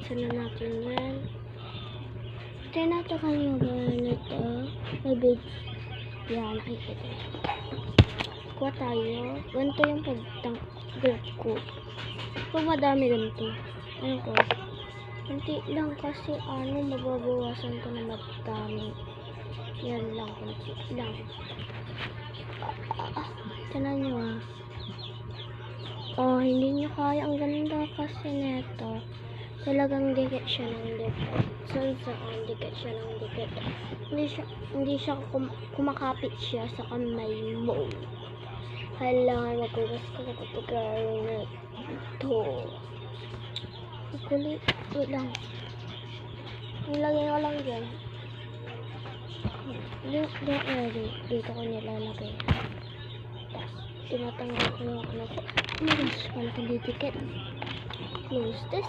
Sana natin yan. Try natin kanina ganito. May big. Yan, nakikita. Kuha tayo. Ganito yung pagtanggap ko. Kung madami ganito. Ayun ko. Kunti lang kasi mababawasan ko na madami. Yan lang, kunti lang. Tinan nyo hindi nyo kaya. Ang ganda kasi neto. Talagang dikit siya ng dikit. Saan dikit siya ng dikit. Hindi siya kumakapit siya sa kamay mo. Kailangan magugas ko kapag gawin na ito. Kulit. Wait lang. Nilagay ko lang dyan. Dito ko nilalagay. Tapos, tinatanggal ko yung ano ko. Oh my gosh, malaki didikit. Close this.